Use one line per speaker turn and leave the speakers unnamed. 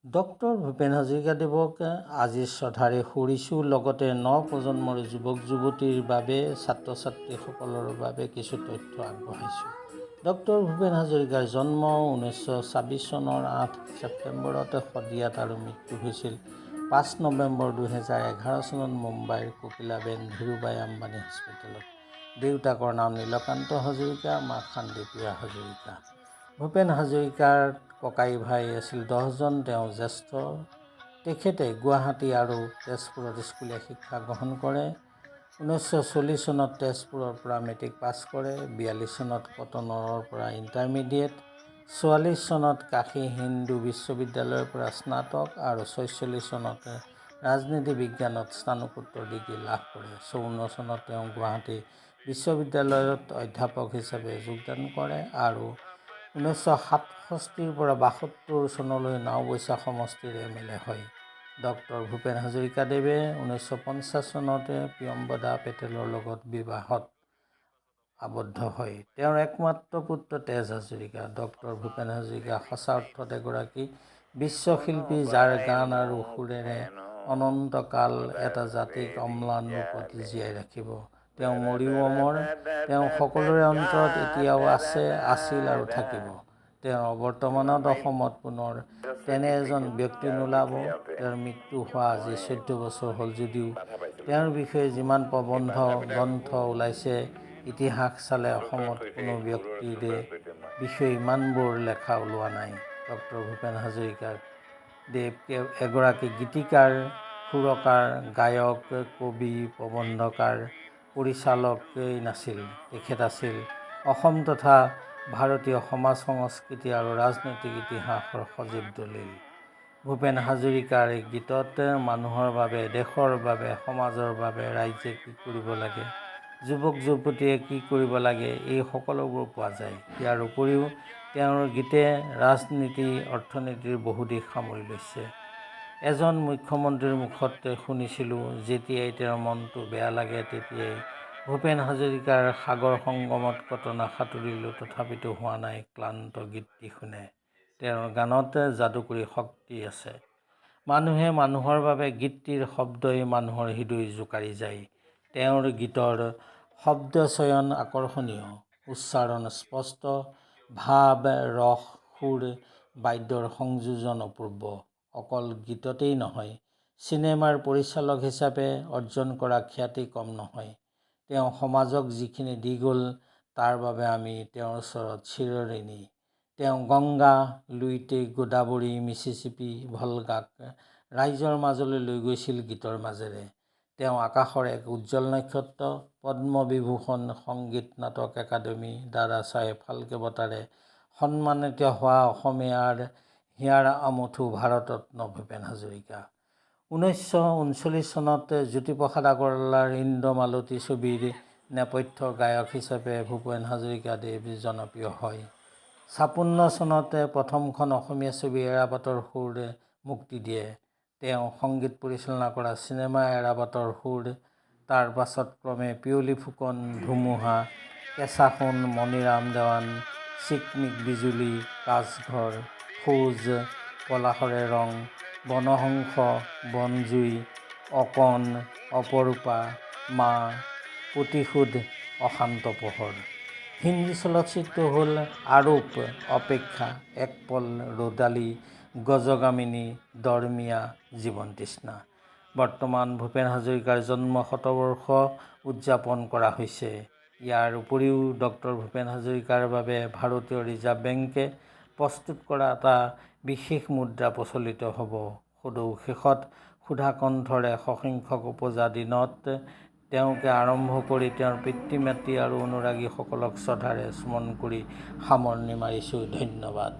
Doctor Bhupen হাজৰিকাদেৱক আজি শ্ৰদ্ধাৰে সুৰিছোঁ। লগতে নৱপ্ৰজন্মৰ যুৱক যুৱতীৰ বাবে ছাত্ৰ ছাত্ৰীসকলৰ বাবে কিছু তথ্য আগবঢ়াইছোঁ। ডক্টৰ ভূপেন হাজৰিকাৰ জন্ম 1926 চনৰ 8 ছেপ্টেম্বৰত শদিয়াত আৰু মৃত্যু হৈছিল 5 নৱেম্বৰ 2011 চনত মুম্বাইৰ ককিলাবেন ধীৰুভাই আম্বানী হস্পিটেলত। দেউতাকৰ নাম নীলকান্ত হাজৰিকা, মাক শান্তিপ্ৰিয়া হাজৰিকা। ভূপেন হাজৰিকাৰ ককাই ভাই আছিল 10জন। তেওঁ জ্যেষ্ঠ। তেখেতে গুৱাহাটী আৰু তেজপুৰত স্কুলীয়া শিক্ষা গ্ৰহণ কৰে। 1940 চনত তেজপুৰৰ পৰা মেট্ৰিক পাছ কৰে। 42 চনত কটনৰ পৰা ইণ্টাৰমিডিয়েট। 44 চনত কাশী হিন্দু বিশ্ববিদ্যালয়ৰ পৰা স্নাতক আৰু 46 চনত ৰাজনীতি বিজ্ঞানত স্নাতকোত্তৰ ডিগ্ৰী লাভ কৰে। 54 চনত তেওঁ গুৱাহাটী বিশ্ববিদ্যালয়ত অধ্যাপক হিচাপে যোগদান কৰে আৰু 1967 পৰা 72 চনলৈ নাওবৈচা সমষ্টিৰ MLA হয়। ডক্টৰ ভূপেন হাজৰিকাদেৱে 1950 চনতে প্ৰিয়ম্বদা পেটেলৰ লগত বিবাহত আবদ্ধ হয়। তেওঁৰ একমাত্ৰ পুত্ৰ তেজ হাজৰিকা। ডক্টৰ ভূপেন হাজৰিকা সঁচা অৰ্থত এগৰাকী বিশ্বশিল্পী, যাৰ গান আৰু সুৰেৰে অনন্তকাল এটা জাতিক অম্লান ৰূপত জীয়াই ৰাখিব। তেওঁ মৰিও অমৰ। তেওঁ সকলোৰে অন্তৰত এতিয়াও আছে, আছিল আৰু থাকিব। তেওঁ বৰ্তমানত অসমত পুনৰ তেনে এজন ব্যক্তি নোলাব। তেওঁৰ মৃত্যু হোৱা আজি 14 বছৰ হ'ল যদিও তেওঁৰ বিষয়ে যিমান প্ৰবন্ধ গ্ৰন্থ ওলাইছে, ইতিহাস চালে অসমত কোনো ব্যক্তিৰ বিষয়ে ইমানবোৰ লেখা ওলোৱা নাই। ডক্টৰ ভূপেন হাজৰিকা দেৱ এগৰাকী গীতিকাৰ, সুৰকাৰ, গায়ক, কবি, প্ৰবন্ধকাৰ, পৰিচালকেই নাছিল। তেখেত আছিল অসম তথা ভাৰতীয় সমাজ সংস্কৃতি আৰু ৰাজনৈতিক ইতিহাসৰ সজীৱ দলিল। ভূপেন হাজৰিকাৰ এই গীতত মানুহৰ বাবে, দেশৰ বাবে, সমাজৰ বাবে ৰাইজে কি কৰিব লাগে, যুৱক যুৱতীয়ে কি কৰিব লাগে, এই সকলোবোৰ পোৱা যায়। ইয়াৰ উপৰিও তেওঁৰ গীতে ৰাজনীতি, অৰ্থনীতিৰ বহু দিশ সামৰি লৈছে। এজন মুখ্যমন্ত্ৰীৰ মুখত শুনিছিলোঁ, যেতিয়াই তেওঁৰ মনটো বেয়া লাগে তেতিয়াই ভূপেন হাজৰিকাৰ সাগৰ সংগমত কত নাসাঁতুৰিলোঁ তথাপিতো হোৱা নাই ক্লান্ত গীতটি শুনে। তেওঁৰ গানত যাদুকৰী শক্তি আছে। মানুহে মানুহৰ বাবে গীতটিৰ শব্দই মানুহৰ হৃদয় জোকাৰি যায়। তেওঁৰ গীতৰ শব্দচয়ন আকৰ্ষণীয়, উচ্চাৰণ স্পষ্ট, ভাৱ, ৰস, সুৰ, বাদ্যৰ সংযোজন অপূৰ্ব। অকল গীততেই নহয়, চিনেমাৰ পৰিচালক হিচাপে অৰ্জন কৰা খ্যাতি কম নহয়। তেওঁ সমাজক যিখিনি দি গ'ল, তাৰ বাবে আমি তেওঁৰ ওচৰত চিৰঋণী। তেওঁ গংগা, লুইত, গোদাবৰী, মিছিছিপি, ভলগাক ৰাইজৰ মাজলৈ লৈ গৈছিল গীতৰ মাজেৰে। তেওঁ আকাশৰ এক উজ্জ্বল নক্ষত্ৰ। পদ্মবিভূষণ, সংগীত নাটক একাডেমী, দাদা চাহেব ফাল্কে বঁটাৰে সন্মানিত হোৱা অসমীয়াৰ হিয়াৰ আমঠু ভাৰতৰত্ন ভূপেন হাজৰিকা। 1939 চনত জ্যোতিপ্ৰসাদ আগৰৱালাৰ ইন্দ্ৰমালতী ছবিৰ নেপথ্য গায়ক হিচাপে ভূপেন হাজৰিকাদেৱ জনপ্ৰিয় হয়। 56 চনত প্ৰথমখন অসমীয়া ছবি এৰাবাটৰ সুৰ মুক্তি দিয়ে। তেওঁ সংগীত পৰিচালনা কৰা চিনেমা এৰাবাটৰ সুৰ, তাৰ পাছত ক্ৰমে পিয়লি ফুকন, ধুমুহা, কেঁচা সোণ, মণিৰাম দেৱান, চিকমিক বিজুলী, কাঁচঘৰ, খোজ, পলাশৰে ৰং, বনহংস, বনজুই, অকণ, অপৰূপা, মা, প্ৰতিশোধ, অশান্ত পোহৰ। হিন্দী চলচ্চিত্ৰ হ'ল আৰোপ, অপেক্ষা, এক পল, ৰ'দালি, গজগামিনী, দৰমিয়া, জীৱন তৃষ্ণা। বৰ্তমান ভূপেন হাজৰিকাৰ জন্ম শতবৰ্ষ উদযাপন কৰা হৈছে। ইয়াৰ উপৰিও ডক্টৰ ভূপেন হাজৰিকাৰ বাবে ভাৰতীয় ৰিজাৰ্ভ বেংকে প্ৰস্তুত কৰা এটা বিশেষ মুদ্ৰা প্ৰচলিত হ'ব। সদৌ শেষত সুধাকণ্ঠৰে সসংখ্যক ওপজা দিনত তেওঁকে আৰম্ভ কৰি তেওঁৰ পিতৃ মাতৃ আৰু অনুৰাগীসকলক শ্ৰদ্ধাৰে স্মৰণ কৰি সামৰণি মাৰিছোঁ। ধন্যবাদ।